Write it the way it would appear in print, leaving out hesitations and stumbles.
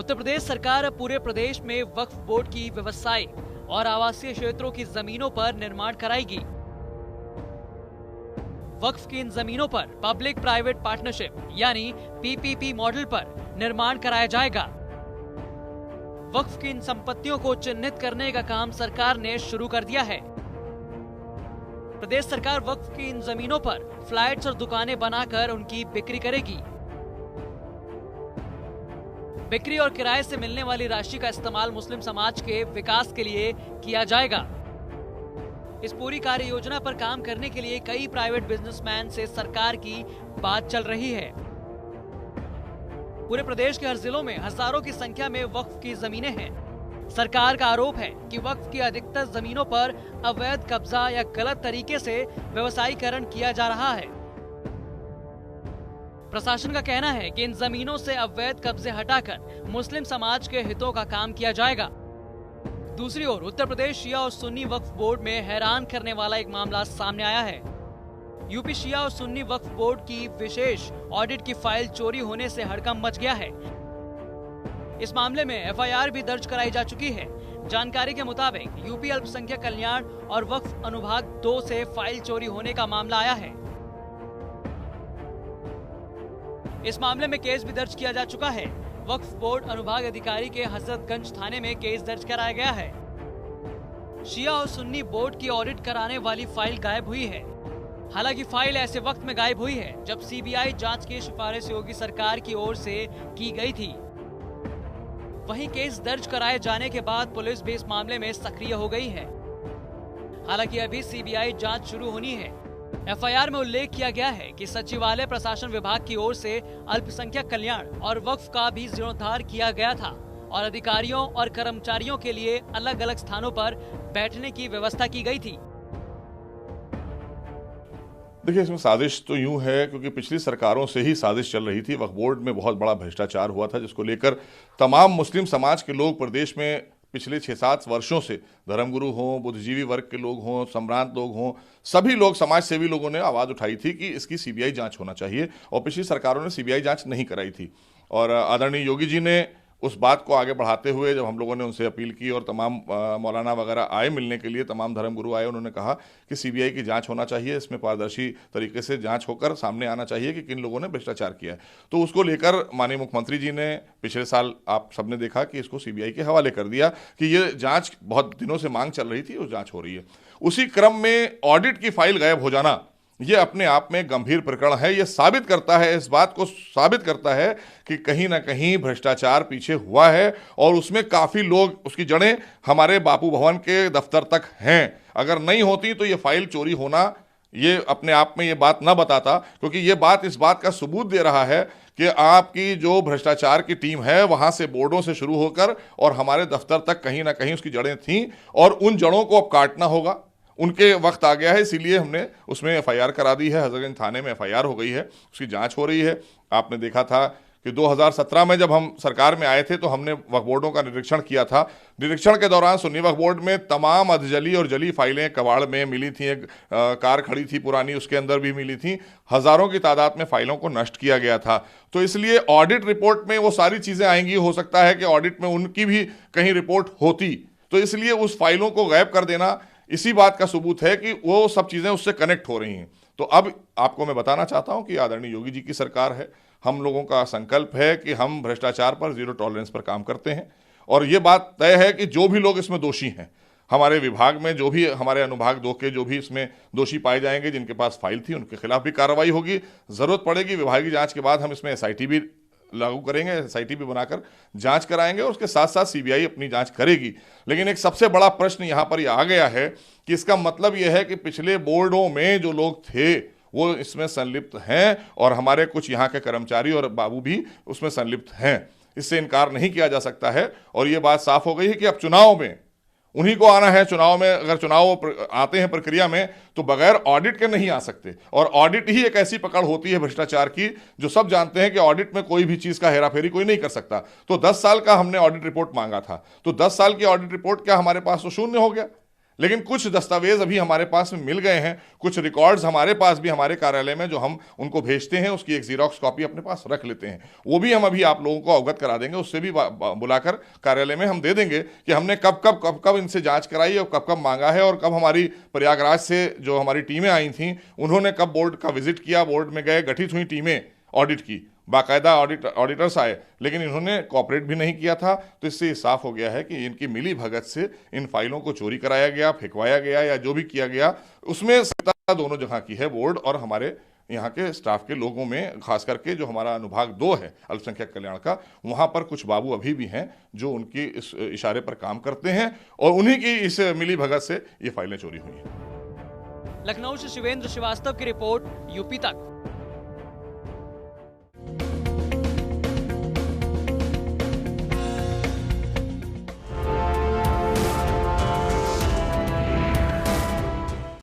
उत्तर प्रदेश सरकार अब पूरे प्रदेश में वक्फ बोर्ड की व्यवसायिक और आवासीय क्षेत्रों की जमीनों पर निर्माण कराएगी। वक्फ की इन जमीनों पर पब्लिक प्राइवेट पार्टनरशिप यानी पीपीपी मॉडल पर निर्माण कराया जाएगा। वक्फ की इन संपत्तियों को चिन्हित करने का काम सरकार ने शुरू कर दिया है। प्रदेश सरकार वक्फ की इन जमीनों पर फ्लैट्स और दुकानें बनाकर उनकी बिक्री करेगी। बिक्री और किराए से मिलने वाली राशि का इस्तेमाल मुस्लिम समाज के विकास के लिए किया जाएगा। इस पूरी कार्य योजना पर काम करने के लिए कई प्राइवेट बिजनेसमैन से सरकार की बात चल रही है। पूरे प्रदेश के हर जिलों में हजारों की संख्या में वक्फ की जमीनें हैं। सरकार का आरोप है कि वक्फ की अधिकतर जमीनों पर अवैध कब्जा या गलत तरीके से व्यवसायीकरण किया जा रहा है। प्रशासन का कहना है कि इन जमीनों से अवैध कब्जे हटाकर मुस्लिम समाज के हितों का काम किया जाएगा। दूसरी ओर उत्तर प्रदेश शिया और सुन्नी वक्फ बोर्ड में हैरान करने वाला एक मामला सामने आया है। यूपी शिया और सुन्नी वक्फ बोर्ड की विशेष ऑडिट की फाइल चोरी होने से हड़कंप मच गया है। इस मामले में एफआईआर भी दर्ज कराई जा चुकी है। जानकारी के मुताबिक यूपी अल्पसंख्यक कल्याण और वक्फ अनुभाग 2 से फाइल चोरी होने का मामला आया है। इस मामले में केस भी दर्ज किया जा चुका है। वक्फ बोर्ड अनुभाग अधिकारी के हजरतगंज थाने में केस दर्ज कराया गया है। शिया और सुन्नी बोर्ड की ऑडिट कराने वाली फाइल गायब हुई है। हालांकि फाइल ऐसे वक्त में गायब हुई है जब सीबीआई जांच की सिफारिश योगी सरकार की ओर से की गई थी। वहीं केस दर्ज कराए जाने के बाद पुलिस भी इस मामले में सक्रिय हो गई है। हालांकि अभी सीबीआई जांच शुरू होनी है। एफआईआर में उल्लेख किया गया है कि सचिवालय प्रशासन विभाग की ओर से अल्पसंख्यक कल्याण और वक्फ का भी जीर्णोद्धार किया गया था और अधिकारियों और कर्मचारियों के लिए अलग अलग स्थानों पर बैठने की व्यवस्था की गई थी। देखिए, इसमें साजिश तो यूं है क्योंकि पिछली सरकारों से ही साजिश चल रही थी। वक्फ बोर्ड में बहुत बड़ा भ्रष्टाचार हुआ था जिसको लेकर तमाम मुस्लिम समाज के लोग प्रदेश में पिछले 6-7 वर्षों से, धर्मगुरु हों, बुद्धिजीवी वर्ग के लोग हों, सम्रांत लोग हों, सभी लोग, समाज सेवी लोगों ने आवाज़ उठाई थी कि इसकी सीबीआई जांच होना चाहिए और पिछली सरकारों ने सीबीआई जांच नहीं कराई थी। और आदरणीय योगी जी ने उस बात को आगे बढ़ाते हुए जब हम लोगों ने उनसे अपील की और तमाम मौलाना वगैरह आए मिलने के लिए, तमाम धर्मगुरु आए, उन्होंने कहा कि सीबीआई की जांच होना चाहिए, इसमें पारदर्शी तरीके से जांच होकर सामने आना चाहिए कि किन लोगों ने भ्रष्टाचार किया है। तो उसको लेकर माननीय मुख्यमंत्री जी ने पिछले साल, आप सबने देखा कि इसको सीबीआई के हवाले कर दिया कि ये जाँच बहुत दिनों से मांग चल रही थी, वो जाँच हो रही है। उसी क्रम में ऑडिट की फाइल गायब हो जाना, ये अपने आप में गंभीर प्रकरण है। ये साबित करता है, इस बात को साबित करता है कि कहीं ना कहीं भ्रष्टाचार पीछे हुआ है और उसमें काफ़ी लोग, उसकी जड़ें हमारे बापू भवन के दफ्तर तक हैं। अगर नहीं होती तो ये फाइल चोरी होना, ये अपने आप में ये बात ना बताता, क्योंकि ये बात इस बात का सबूत दे रहा है कि आपकी जो भ्रष्टाचार की टीम है वहाँ से, बोर्डों से शुरू होकर और हमारे दफ्तर तक कहीं ना कहीं उसकी जड़ें थीं और उन जड़ों को अब काटना होगा। उनके वक्त आ गया है, इसीलिए हमने उसमें एफआईआर करा दी है। हजरतगंज थाने में एफआईआर हो गई है, उसकी जांच हो रही है। आपने देखा था कि 2017 में जब हम सरकार में आए थे तो हमने वक्फ बोर्डों का निरीक्षण किया था। निरीक्षण के दौरान सुन्नी वक्फ बोर्ड में तमाम अधजली और जली फाइलें कबाड़ में मिली थी। एक कार खड़ी थी पुरानी, उसके अंदर भी मिली थी। हज़ारों की तादाद में फाइलों को नष्ट किया गया था। तो इसलिए ऑडिट रिपोर्ट में वो सारी चीज़ें आएंगी। हो सकता है कि ऑडिट में उनकी भी कहीं रिपोर्ट होती, तो इसलिए उस फाइलों को गायब कर देना इसी बात का सबूत है कि वो सब चीज़ें उससे कनेक्ट हो रही हैं। तो अब आपको मैं बताना चाहता हूं कि आदरणीय योगी जी की सरकार है, हम लोगों का संकल्प है कि हम भ्रष्टाचार पर जीरो टॉलरेंस पर काम करते हैं और ये बात तय है कि जो भी लोग इसमें दोषी हैं, हमारे विभाग में जो भी, हमारे अनुभाग 2 के जो भी इसमें दोषी पाए जाएंगे, जिनके पास फाइल थी, उनके खिलाफ भी कार्रवाई होगी। ज़रूरत पड़ेगी विभागीय जाँच के बाद हम इसमें एसआईटी भी लागू करेंगे, एसआईटी भी बनाकर जांच कराएंगे और उसके साथ साथ सीबीआई अपनी जांच करेगी। लेकिन एक सबसे बड़ा प्रश्न यहां पर यह आ गया है कि इसका मतलब यह है कि पिछले बोर्डों में जो लोग थे वो इसमें संलिप्त हैं और हमारे कुछ यहाँ के कर्मचारी और बाबू भी उसमें संलिप्त हैं। इससे इनकार नहीं किया जा सकता है और ये बात साफ हो गई है कि अब चुनाव में उन्हीं को आना है। चुनाव में अगर चुनाव आते हैं प्रक्रिया में तो बगैर ऑडिट के नहीं आ सकते और ऑडिट ही एक ऐसी पकड़ होती है भ्रष्टाचार की, जो सब जानते हैं कि ऑडिट में कोई भी चीज़ का हेराफेरी कोई नहीं कर सकता। तो 10 साल का हमने ऑडिट रिपोर्ट मांगा था, तो 10 साल की ऑडिट रिपोर्ट क्या हमारे पास तो शून्य हो गया। लेकिन कुछ दस्तावेज अभी हमारे पास में मिल गए हैं, कुछ रिकॉर्ड्स हमारे पास भी हमारे कार्यालय में जो हम उनको भेजते हैं उसकी एक जीरोक्स कॉपी अपने पास रख लेते हैं। वो भी हम अभी आप लोगों को अवगत करा देंगे, उससे भी बुलाकर कार्यालय में हम दे देंगे कि हमने कब कब इनसे जांच कराई और कब मांगा है, और कब हमारी प्रयागराज से जो हमारी टीमें आई थी उन्होंने कब बोर्ड का विजिट किया, बोर्ड में गए, गठित हुई टीमें ऑडिट की, बाकायदा ऑडिटर्स आए, लेकिन इन्होंने कॉपरेट भी नहीं किया था। तो इससे ये साफ हो गया है कि इनकी मिली भगत से इन फाइलों को चोरी कराया गया, फेंकवाया गया, या जो भी किया गया उसमें सत्ता दोनों जगह की है, बोर्ड और हमारे यहाँ के स्टाफ के लोगों में। खास करके जो हमारा अनुभाग 2 है अल्पसंख्यक कल्याण का, वहाँ पर कुछ बाबू अभी भी हैं जो उनकी इस इशारे पर काम करते हैं और उन्हीं की इस मिली भगत से ये फाइलें चोरी हुई हैं। लखनऊ से शिवेंद्र श्रीवास्तव की रिपोर्ट, यूपी तक।